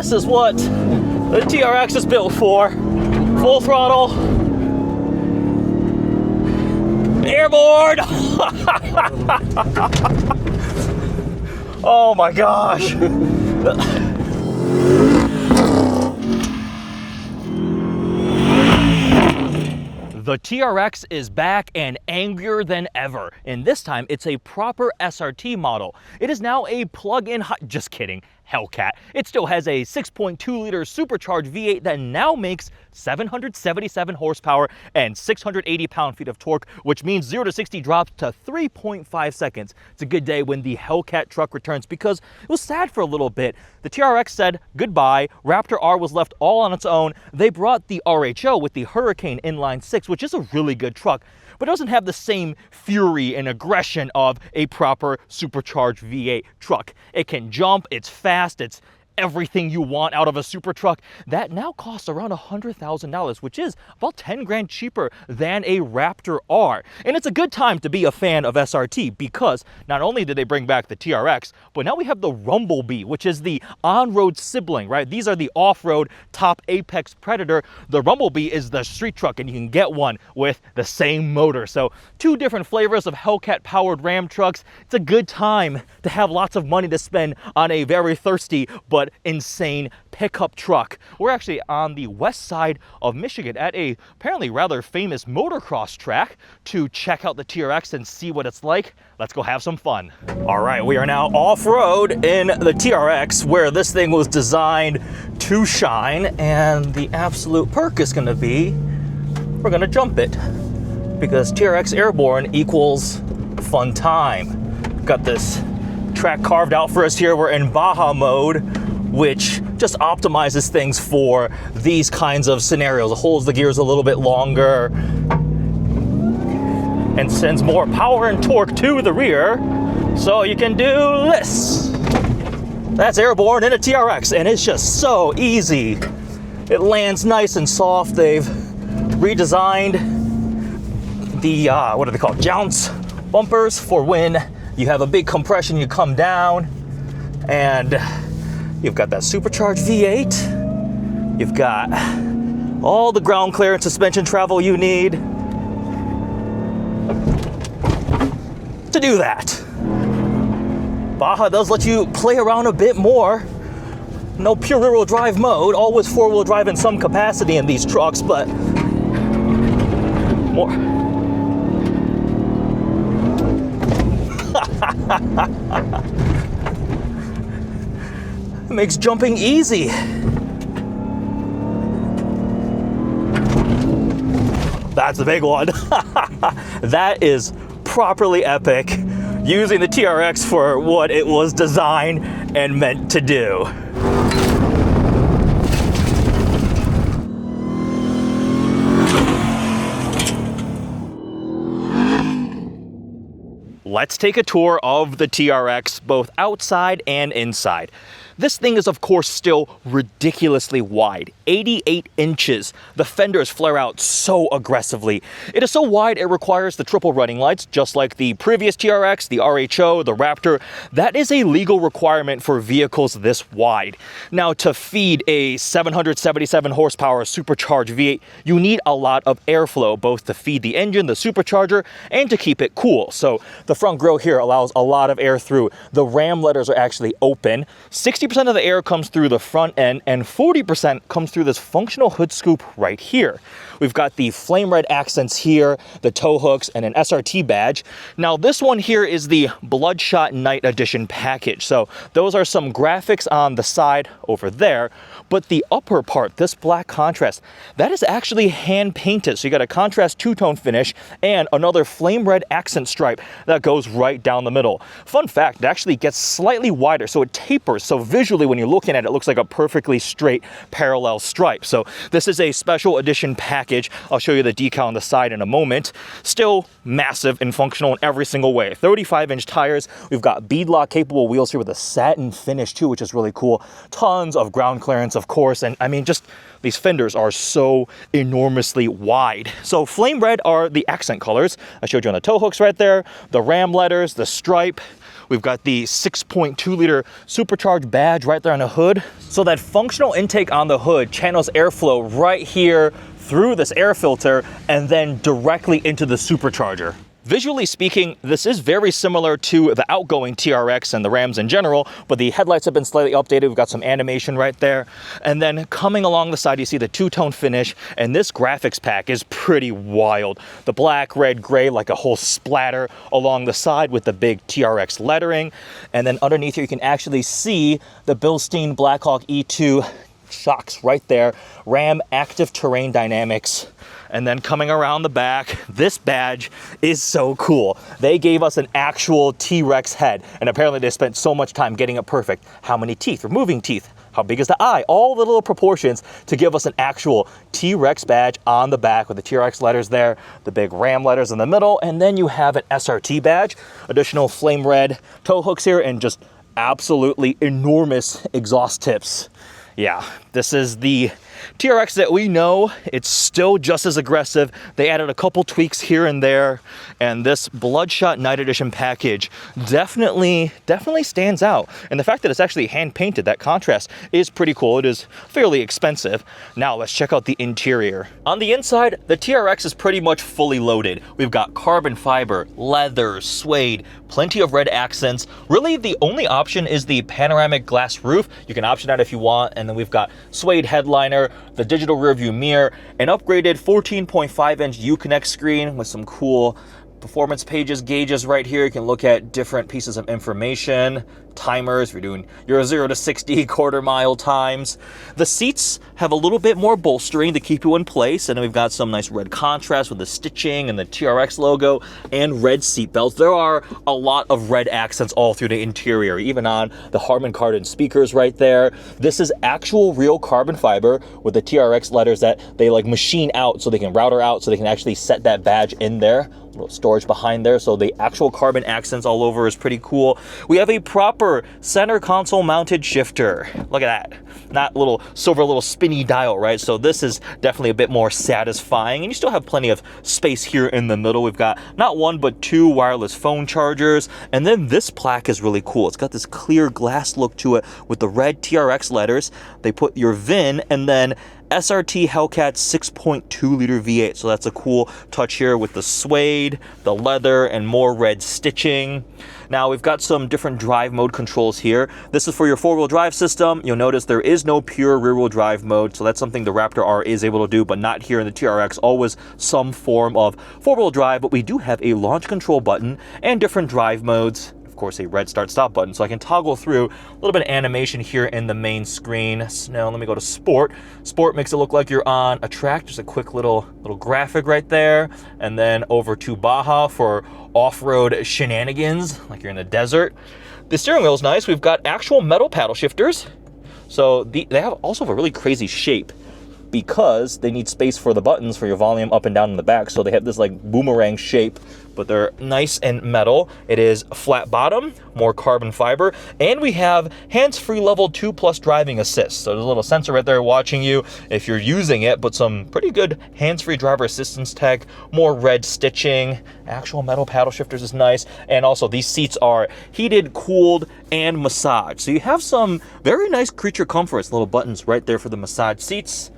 this is what the TRX is built for. Full throttle. Airborne! Oh my gosh. The TRX is back and angrier than ever, and this time it's a proper SRT model. It is now a plug-in just kidding, Hellcat. It still has a 6.2-liter supercharged V8 that now makes 777 horsepower and 680 pound-feet of torque, which means 0 to 60 drops to 3.5 seconds. It's a good day when the Hellcat truck returns because it was sad for a little bit. The TRX said goodbye. Raptor R was left all on its own. They brought the RHO with the Hurricane Inline 6, which is a really good truck, but it doesn't have the same fury and aggression of a proper supercharged V8 truck. It can jump, it's fast, it's everything you want out of a super truck. That now costs around $100,000, which is about 10 grand cheaper than a Raptor R. And it's a good time to be a fan of SRT because not only did they bring back the TRX, but now we have the Rumblebee, which is the on-road sibling, right? These are the off-road top apex predator. The Rumblebee is the street truck, and you can get one with the same motor. So 2 different flavors of Hellcat-powered Ram trucks. It's a good time to have lots of money to spend on a very thirsty but insane pickup truck. We're actually on the west side of Michigan at a apparently rather famous motocross track to check out the TRX and see what it's like. Let's go have some fun. All right, we are now off-road in the TRX where this thing was designed to shine, and the absolute perk is gonna be we're gonna jump it because TRX Airborne equals fun time. Got this track carved out for us here. We're in Baja mode, which just optimizes things for these kinds of scenarios. It holds the gears a little bit longer and sends more power and torque to the rear, so you can do this. That's Airborne in a TRX, and it's just so easy. It lands nice and soft. They've redesigned the, what are they called? Jounce bumpers for when you have a big compression, you come down, and you've got that supercharged V8. You've got all the ground clearance suspension travel you need to do that. Baja does let you play around a bit more. No pure rear-wheel drive mode, always four-wheel drive in some capacity in these trucks, but more. It makes jumping easy. That's the big one. That is properly epic, using the TRX for what it was designed and meant to do. Let's take a tour of the TRX, both outside and inside. This thing is, of course, still ridiculously wide, 88 inches. The fenders flare out so aggressively. It is so wide it requires the triple running lights, just like the previous TRX, the RHO, the Raptor. That is a legal requirement for vehicles this wide. Now, to feed a 777 horsepower supercharged V8, you need a lot of airflow, both to feed the engine, the supercharger, and to keep it cool. So the front grille here allows a lot of air through. The ram letters are actually open. 60% of the air comes through the front end, and 40% comes through this functional hood scoop right here. We've got the flame red accents here, the tow hooks, and an SRT badge. Now this one here is the Bloodshot Night Edition package. So those are some graphics on the side over there, but the upper part, this black contrast, that is actually hand painted. So you got a contrast two-tone finish and another flame red accent stripe that goes right down the middle. Fun fact, it actually gets slightly wider, so it tapers. So visually when you're looking at it, it looks like a perfectly straight parallel stripe. So this is a special edition package. I'll show you the decal on the side in a moment. Still massive and functional in every single way. 35-inch tires. We've got beadlock capable wheels here with a satin finish too, which is really cool. Tons of ground clearance, of course. And I mean, just these fenders are so enormously wide. So flame red are the accent colors. I showed you on the tow hooks right there, the ram letters, the stripe. We've got the 6.2 liter supercharged badge right there on the hood. So that functional intake on the hood channels airflow right here through this air filter and then directly into the supercharger. Visually speaking, this is very similar to the outgoing TRX and the Rams in general, but the headlights have been slightly updated. We've got some animation right there. And then coming along the side, you see the two-tone finish, and this graphics pack is pretty wild. The black, red, gray, like a whole splatter along the side with the big TRX lettering. And then underneath here, you can actually see the Bilstein Blackhawk E2 shocks right there. Ram Active Terrain Dynamics. And then coming around the back, this badge is so cool. They gave us an actual T-Rex head, and apparently they spent so much time getting it perfect. How many teeth? Removing teeth. How big is the eye? All the little proportions to give us an actual T-Rex badge on the back with the TRX letters there, the big Ram letters in the middle, and then you have an SRT badge, additional flame red tow hooks here, and just absolutely enormous exhaust tips. Yeah, this is the TRX that we know. It's still just as aggressive. They added a couple tweaks here and there, and this Bloodshot Night Edition package definitely stands out. And the fact that it's actually hand painted, that contrast is pretty cool. It is fairly expensive. Now let's check out the interior. On the inside, the TRX is pretty much fully loaded. We've got carbon fiber, leather, suede, plenty of red accents. Really, the only option is the panoramic glass roof. You can option that if you want. And then we've got suede headliner, the digital rear view mirror, an upgraded 14.5-inch Uconnect screen with some cool performance pages, gauges right here. You can look at different pieces of information, timers, if you're doing your 0 to 60 quarter-mile times. The seats have a little bit more bolstering to keep you in place, and then we've got some nice red contrast with the stitching and the TRX logo and red seat belts. There are a lot of red accents all through the interior, even on the Harman Kardon speakers right there. This is actual real carbon fiber with the TRX letters that they like machine out so they can router out so they can actually set that badge in there. Little storage behind there, so the actual carbon accents all over is pretty cool. We have a proper center console mounted shifter. Look at that. Not little silver little spinny dial, right? So this is definitely a bit more satisfying, and you still have plenty of space here in the middle. We've got not one but two wireless phone chargers, and then this plaque is really cool. It's got this clear glass look to it with the red TRX letters. They put your VIN and then SRT Hellcat 6.2 liter V8. So that's a cool touch here with the suede, the leather, and more red stitching. Now we've got some different drive mode controls here. This is for your four-wheel drive system. You'll notice there is no pure rear-wheel drive mode, so that's something the Raptor R is able to do, but not here in the TRX. Always some form of four-wheel drive, but we do have a launch control button and different drive modes. Of course, a red start stop button, so I can toggle through a little bit of animation here in the main screen. So now let me go to sport. Sport makes it look like you're on a track. Just a quick little graphic right there, and then over to Baja for off-road shenanigans, like you're in the desert. The steering wheel is nice. We've got actual metal paddle shifters, so they have also a really crazy shape, because they need space for the buttons for your volume up and down in the back. So they have this like boomerang shape, but they're nice and metal. It is flat bottom, more carbon fiber, and we have hands-free level 2+ driving assist. So there's a little sensor right there watching you if you're using it, but some pretty good hands-free driver assistance tech, more red stitching, actual metal paddle shifters is nice. And also these seats are heated, cooled, and massaged. So you have some very nice creature comforts, little buttons right there for the massage seats.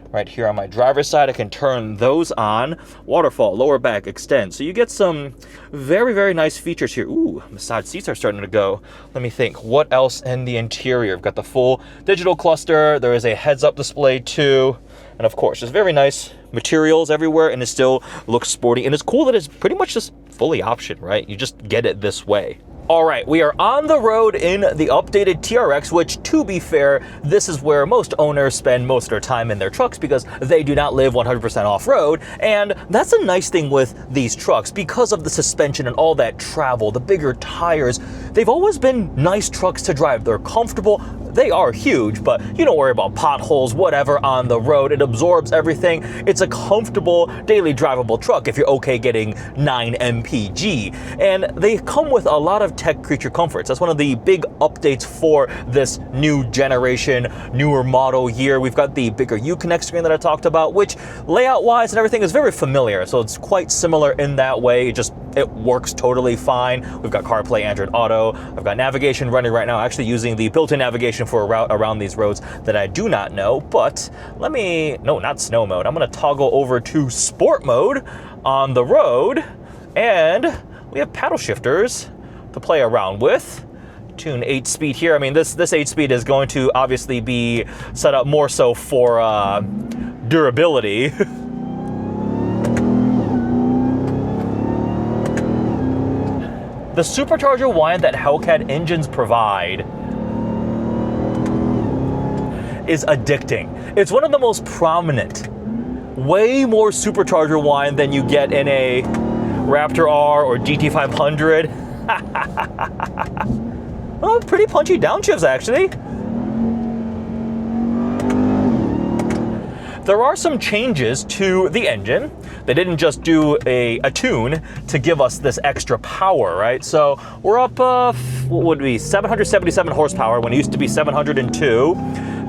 Right here on my driver's side, I can turn those on. Waterfall, lower back, extend. So you get some very, very nice features here. Ooh, massage seats are starting to go. Let me think, what else in the interior? We've got the full digital cluster. There is a heads-up display too. And of course, there's very nice materials everywhere, and it still looks sporty. And it's cool that it's pretty much just fully optioned, right? You just get it this way. All right, we are on the road in the updated TRX, which, to be fair, this is where most owners spend most of their time in their trucks because they do not live 100% off-road. And that's a nice thing with these trucks because of the suspension and all that travel, the bigger tires. They've always been nice trucks to drive. They're comfortable. They are huge, but you don't worry about potholes, whatever, on the road. It absorbs everything. It's a comfortable, daily drivable truck if you're okay getting 9 mpg. And they come with a lot of high-tech creature comforts. That's one of the big updates for this new generation, newer model year. We've got the bigger Uconnect screen that I talked about, which layout-wise and everything is very familiar. So it's quite similar in that way. It works totally fine. We've got CarPlay, Android Auto. I've got navigation running right now, actually using the built-in navigation for a route around these roads that I do not know. But no, not snow mode. I'm gonna toggle over to sport mode on the road, and we have paddle shifters to play around with. Tune 8-speed here. I mean, this 8-speed is going to obviously be set up more so for durability. The supercharger whine that Hellcat engines provide is addicting. It's one of the most prominent, way more supercharger whine than you get in a Raptor R or GT500. Oh, pretty punchy downshifts actually. There are some changes to the engine. They didn't just do a tune to give us this extra power, right? So we're up, what would be 777 horsepower when it used to be 702.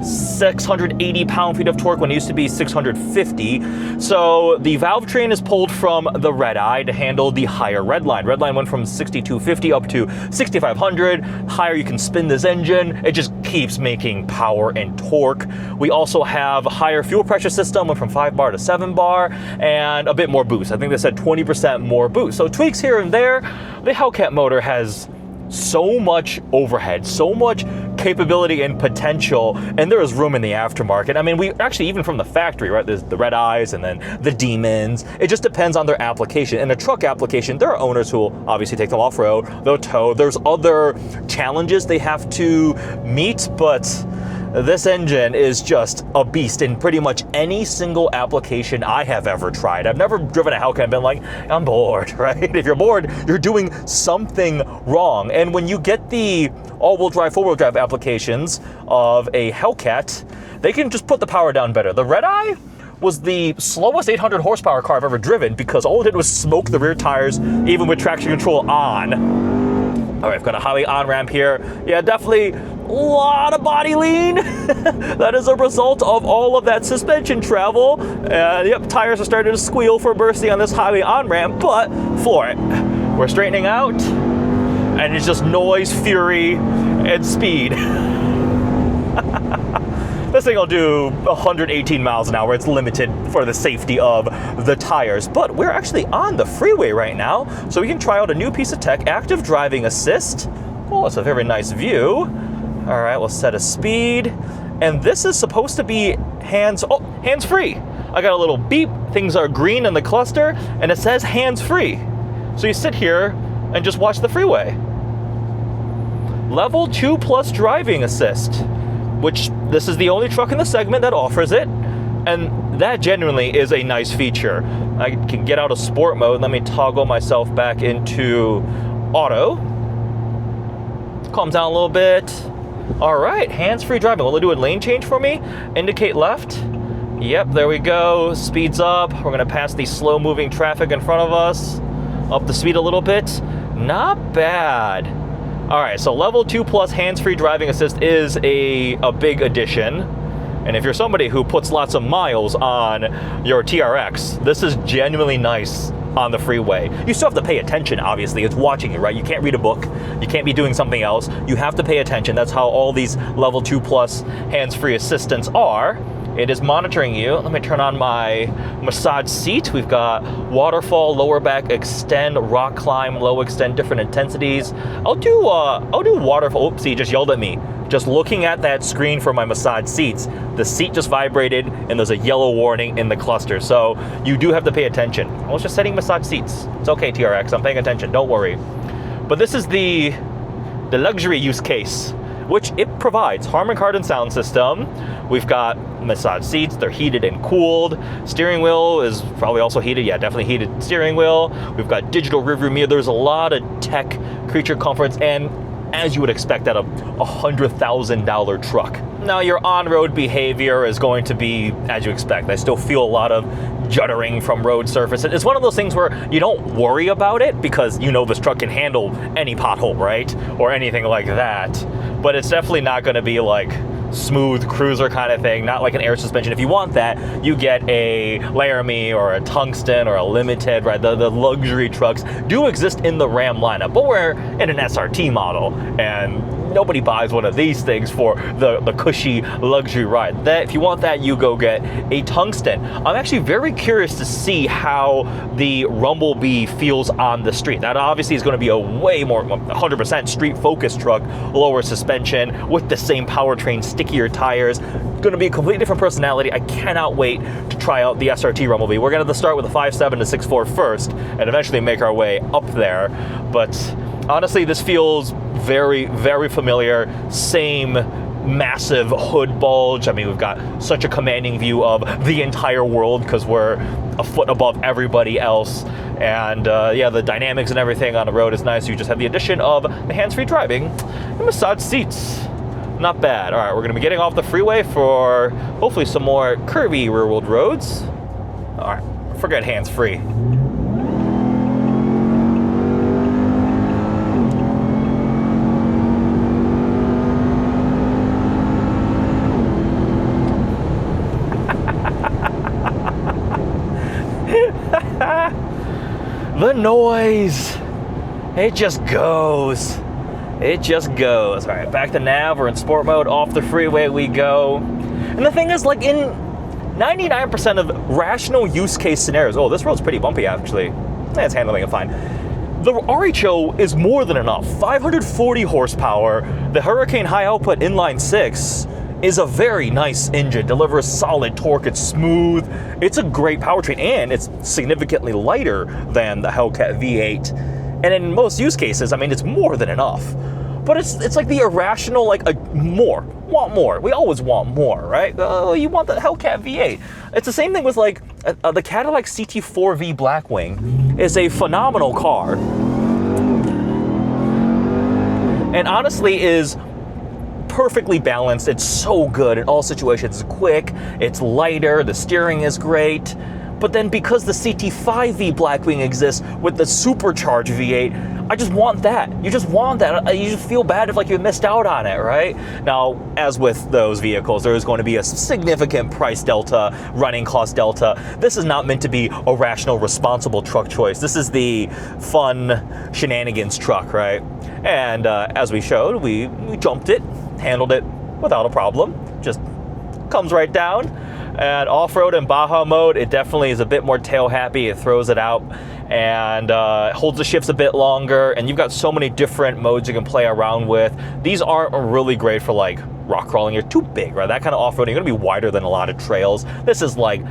680 pound-feet of torque when it used to be 650. So the valve train is pulled from the red eye to handle the higher red line. Red line went from 6250 up to 6500. Higher you can spin this engine. It just keeps making power and torque. We also have a higher fuel pressure system, went from 5 bar to 7 bar, and a bit more boost. I think they said 20% more boost. So tweaks here and there. The Hellcat motor has so much overhead, so much capability and potential, and there is room in the aftermarket. I mean, we actually, even from the factory, right, there's the red eyes and then the demons. It just depends on their application. In a truck application, there are owners who will obviously take them off-road, they'll tow. There's other challenges they have to meet, but this engine is just a beast in pretty much any single application I have ever tried. I've never driven a Hellcat and been like, I'm bored, right? If you're bored, you're doing something wrong. And when you get the all-wheel drive, four-wheel drive applications of a Hellcat, they can just put the power down better. The Red Eye was the slowest 800 horsepower car I've ever driven because all it did was smoke the rear tires, even with traction control on. All right, I've got a highway on-ramp here. Yeah, definitely a lot of body lean. That is a result of all of that suspension travel. Yep, tires are starting to squeal for bursting on this highway on-ramp, but for it. We're straightening out, and it's just noise, fury, and speed. This thing will do 118 miles an hour. It's limited for the safety of the tires, but we're actually on the freeway right now, so we can try out a new piece of tech, active driving assist. Oh, it's a very nice view. All right, we'll set a speed, and this is supposed to be hands-free. I got a little beep. Things are green in the cluster, and it says hands-free. So you sit here and just watch the freeway. Level 2 plus driving assist, which this is the only truck in the segment that offers it, and that genuinely is a nice feature. I can get out of sport mode. Let me toggle myself back into auto. Calm down a little bit. All right, hands-free driving. Will it do a lane change for me? Indicate left. Yep, there we go. Speeds up. We're gonna pass the slow-moving traffic in front of us. Up the speed a little bit. Not bad. All right, so level 2 plus hands-free driving assist is a big addition. And if you're somebody who puts lots of miles on your TRX, this is genuinely nice on the freeway. You still have to pay attention, obviously. It's watching you, right? You can't read a book. You can't be doing something else. You have to pay attention. That's how all these level 2 plus hands-free assistants are. It is monitoring you. Let me turn on my massage seat. We've got waterfall, lower back extend, rock climb, low extend, different intensities. I'll do waterfall. Oops, he just yelled at me. Just looking at that screen for my massage seats, the seat just vibrated and there's a yellow warning in the cluster. So you do have to pay attention. I was just setting massage seats. It's okay, TRX, I'm paying attention, don't worry. But this is the luxury use case, which it provides. Harman Kardon sound system. We've got massage seats, they're heated and cooled. Steering wheel is probably also heated, yeah, definitely heated steering wheel. We've got digital rearview mirror. There's a lot of tech, creature comforts, and as you would expect out of a $100,000 truck. Now your on-road behavior is going to be as you expect. I still feel a lot of juddering from road surface. It's one of those things where you don't worry about it because you know this truck can handle any pothole, right? Or anything like that. But it's definitely not going to be like smooth cruiser kind of thing, not like an air suspension. If you want that, you get a Laramie or a Tungsten or a Limited, right? The luxury trucks do exist in the Ram lineup, but we're in an SRT model, and nobody buys one of these things for the cushy luxury ride. That, if you want that, you go get a Tungsten. I'm actually very curious to see how the Rumblebee feels on the street. That obviously is going to be a way more 100% street-focused truck, lower suspension with the same powertrain, stickier tires. Going to be a completely different personality. I cannot wait to try out the SRT Rumblebee. We're going to start with a 5.7 to 6.4 first, and eventually make our way up there. But honestly, this feels very, very familiar. Same massive hood bulge. I mean, we've got such a commanding view of the entire world because we're a foot above everybody else. And yeah, the dynamics and everything on the road is nice. You just have the addition of the hands-free driving and massage seats. Not bad. All right, we're going to be getting off the freeway for hopefully some more curvy rear-wheel roads. All right, forget hands-free. The noise, it just goes. It just goes. All right, back to nav. We're in sport mode. Off the freeway we go. And the thing is, like, in 99% of rational use case scenarios, oh, this road's pretty bumpy, actually. It's handling it fine. The RHO is more than enough. 540 horsepower. The Hurricane high output inline 6 is a very nice engine, delivers solid torque, it's smooth, it's a great powertrain, and it's significantly lighter than the Hellcat V8. And in most use cases, I mean, it's more than enough. But it's like the irrational, like, want more. We always want more, right? You want the Hellcat V8. It's the same thing with, like, the Cadillac CT4V Blackwing is a phenomenal car. And honestly is perfectly balanced. It's so good in all situations. It's quick, it's lighter, the steering is great. But then because the CT5V Blackwing exists with the supercharged V8, I just want that. You just want that. You just feel bad if like you missed out on it, right? Now, as with those vehicles, there is going to be a significant price delta, running cost delta. This is not meant to be a rational, responsible truck choice. This is the fun shenanigans truck, right? And as we showed, we jumped it, handled it without a problem. Just comes right down. And off-road and Baja mode, it definitely is a bit more tail happy. It throws it out and holds the shifts a bit longer. And you've got so many different modes you can play around with. These aren't really great for like rock crawling. You're too big, right? That kind of off-roading, you're gonna be wider than a lot of trails. This is like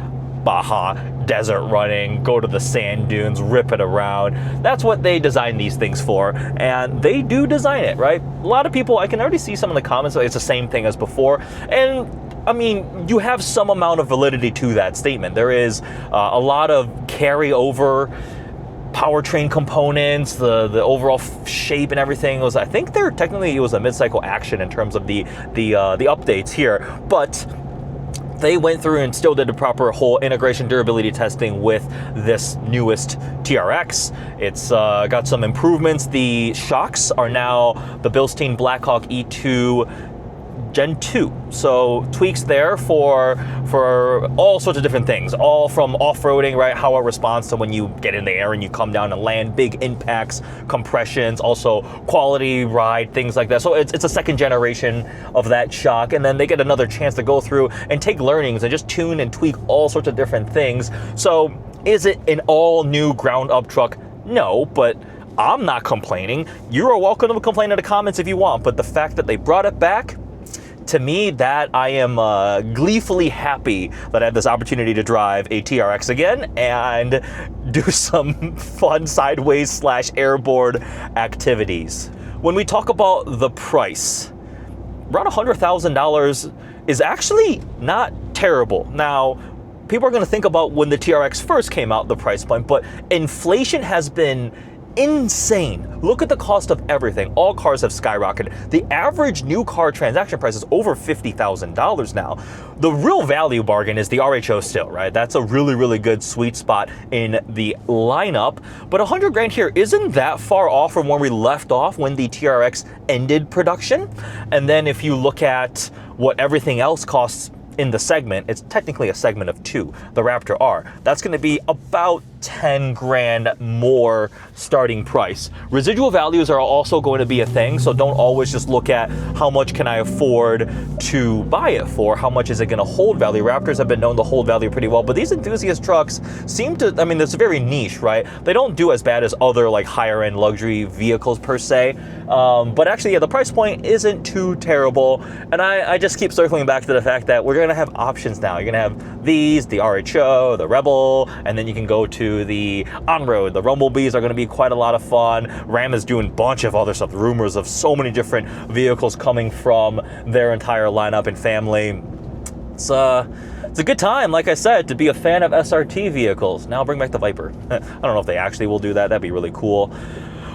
Baja, desert running, go to the sand dunes, rip it around. That's what they design these things for, and they do design it, right? A lot of people, I can already see some in the comments, it's the same thing as before, and I mean, you have some amount of validity to that statement. There is a lot of carryover powertrain components, the overall shape and everything was, I think there technically it was a mid-cycle action in terms of the updates here, but they went through and still did the proper whole integration durability testing with this newest TRX. It's got some improvements. The shocks are now the Bilstein Blackhawk E2 Gen 2. So tweaks there for all sorts of different things, all from off-roading, right? How it responds to when you get in the air and you come down and land, big impacts, compressions, also quality ride, things like that. So it's a second generation of that shock, and then they get another chance to go through and take learnings and just tune and tweak all sorts of different things. So is it an all new ground up truck? No, but I'm not complaining. You are welcome to complain in the comments if you want, but the fact that they brought it back, to me, that I am gleefully happy that I have this opportunity to drive a TRX again and do some fun sideways / airborne activities. When we talk about the price, around $100,000 is actually not terrible. Now, people are going to think about when the TRX first came out, the price point, but inflation has been insane. Look at the cost of everything. All cars have skyrocketed. The average new car transaction price is over $50,000 now. The real value bargain is the RHO still, right? That's a really, really good sweet spot in the lineup. But 100 grand here isn't that far off from where we left off when the TRX ended production. And then if you look at what everything else costs in the segment, it's technically a segment of two, the Raptor R. That's going to be about 10 grand more starting price. Residual values are also going to be a thing, so don't always just look at how much can I afford to buy it for, how much is it going to hold value. Raptors have been known to hold value pretty well, but these enthusiast trucks seem to, I mean, it's very niche, right? They don't do as bad as other like higher end luxury vehicles per se, but actually, yeah, the price point isn't too terrible, and I just keep circling back to the fact that we're going to have options now. You're going to have these, the RHO, the Rebel, and then you can go to the on-road. The Rumblebees are going to be quite a lot of fun. Ram is doing a bunch of other stuff. Rumors of so many different vehicles coming from their entire lineup and family. It's a good time, like I said, to be a fan of SRT vehicles. Now bring back the Viper. I don't know if they actually will do that. That'd be really cool.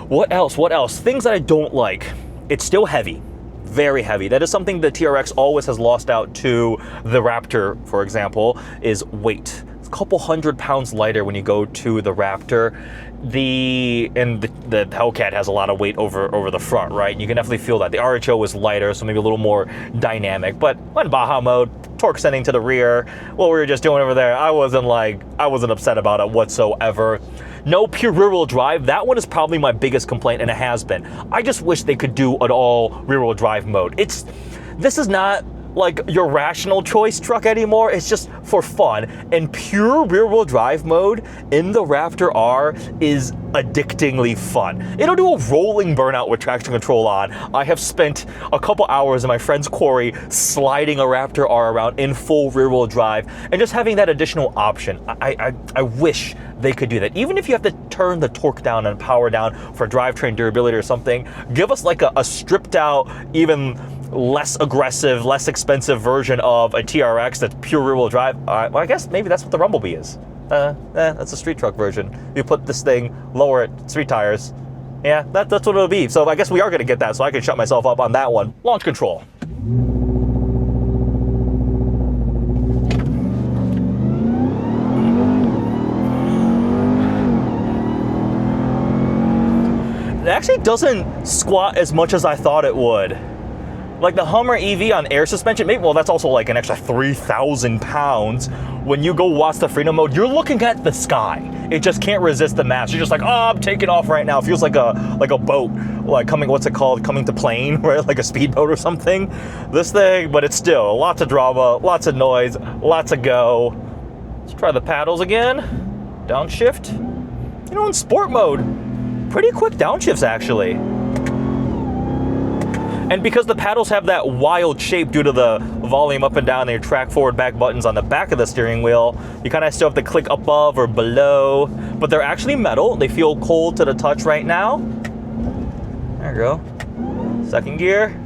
What else? What else? Things that I don't like. It's still heavy. Very heavy. That is something the TRX always has lost out to the Raptor, for example, is weight. It's a couple 100 pounds lighter when you go to the Raptor. The Hellcat has a lot of weight over the front, right? You can definitely feel that. The RHO is lighter, so maybe a little more dynamic. But when Baja mode, torque sending to the rear, what we were just doing over there, I wasn't upset about it whatsoever. No pure rear-wheel drive. That one is probably my biggest complaint, and it has been. I just wish they could do an all rear-wheel drive mode. This is not like your rational choice truck anymore. It's just for fun. And pure rear-wheel drive mode in the Raptor R is addictingly fun. It'll do a rolling burnout with traction control on. I have spent a couple hours in my friend's quarry sliding a Raptor R around in full rear-wheel drive, and just having that additional option. I wish they could do that. Even if you have to turn the torque down and power down for drivetrain durability or something, give us like a stripped out, even less aggressive, less expensive version of a TRX that's pure rear-wheel drive. Well, I guess maybe that's what the Rumblebee is. That's a street truck version. You put this thing, lower it, street tires. Yeah, that's what it'll be. So I guess we are going to get that, so I can shut myself up on that one. Launch control. It actually doesn't squat as much as I thought it would. Like the Hummer EV on air suspension, maybe, well, that's also like an extra 3,000 pounds. When you go watch the Freedom mode, you're looking at the sky. It just can't resist the mass. You're just like, oh, I'm taking off right now. It feels like a boat, like coming, what's it called? Coming to plane, right? Like a speedboat or something. This thing, but it's still lots of drama, lots of noise, lots of go. Let's try the paddles again. Downshift. You know, in sport mode, pretty quick downshifts actually. And because the paddles have that wild shape due to the volume up and down, their track forward back buttons on the back of the steering wheel, you kind of still have to click above or below, but they're actually metal. They feel cold to the touch right now. There you go. Second gear.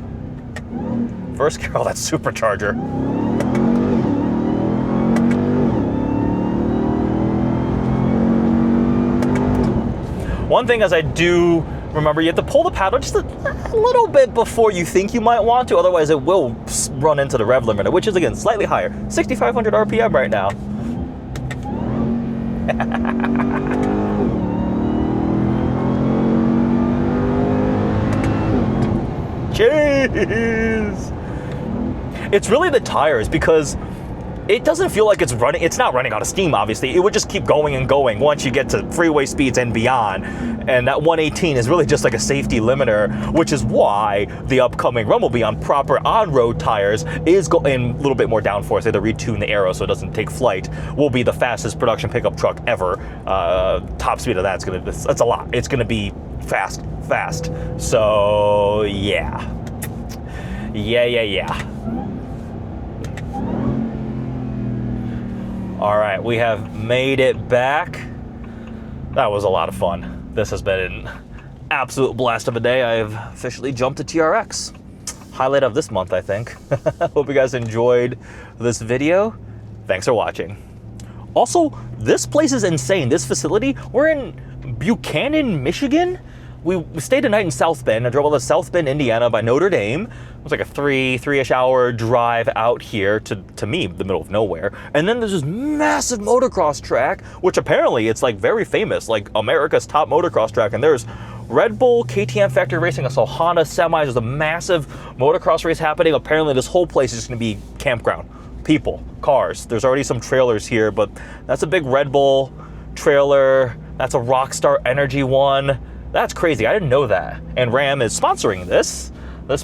First gear, oh, that's supercharger. One thing as I do remember, you have to pull the paddle just a little bit before you think you might want to, otherwise it will run into the rev limiter, which is, again, slightly higher. 6,500 RPM right now. Jeez! It's really the tires, because it doesn't feel like it's running. It's not running out of steam, obviously. It would just keep going and going once you get to freeway speeds and beyond. And that 118 is really just like a safety limiter, which is why the upcoming Rumblebee on proper on-road tires is going a little bit more downforce. They had to retune the aero so it doesn't take flight. Will be the fastest production pickup truck ever. Top speed of that's a lot. It's gonna be fast. So yeah. All right, we have made it back. That was a lot of fun. This has been an absolute blast of a day. I have officially jumped to TRX. Highlight of this month, I think. Hope you guys enjoyed this video. Thanks for watching. Also, this place is insane. This facility, we're in Buchanan, Michigan. We stayed a night in South Bend. I drove all to South Bend, Indiana by Notre Dame. It was like a three-ish hour drive out here to me, the middle of nowhere. And then there's this massive motocross track, which apparently it's like very famous, like America's top motocross track. And there's Red Bull, KTM Factory Racing, I saw Honda semis. There's a massive motocross race happening. Apparently this whole place is just gonna be campground. People, cars. There's already some trailers here, but that's a big Red Bull trailer. That's a Rockstar Energy one. That's crazy, I didn't know that. And Ram is sponsoring this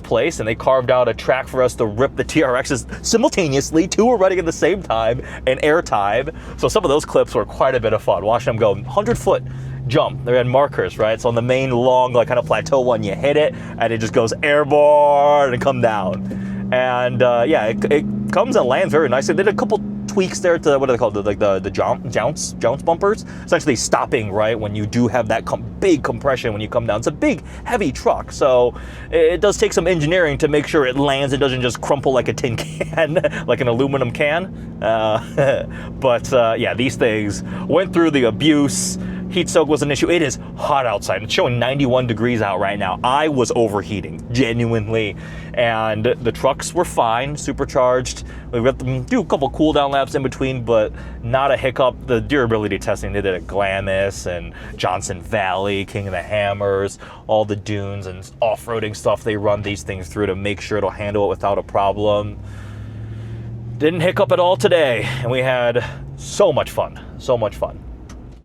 place, and they carved out a track for us to rip the TRXs simultaneously. Two were running at the same time in air time. So some of those clips were quite a bit of fun. Watching them go 100-foot jump. They had markers, right? So on the main long, like kind of plateau one, you hit it, and it just goes airborne and come down. And yeah, it comes and lands very nicely. They did a couple tweaks there to, what are they called, like the jounce bumpers, essentially stopping right when you do have that big compression when you come down. It's a big heavy truck, so it does take some engineering to make sure it lands. It doesn't just crumple like a tin can, like an aluminum can. But yeah, these things went through the abuse. Heat soak was an issue. It is hot outside. It's showing 91 degrees out right now. I was overheating, genuinely. And the trucks were fine, supercharged. We got them do a couple cool down laps in between, but not a hiccup. The durability testing they did at Glamis and Johnson Valley, King of the Hammers, all the dunes and off-roading stuff they run these things through to make sure it'll handle it without a problem. Didn't hiccup at all today, and we had so much fun, so much fun.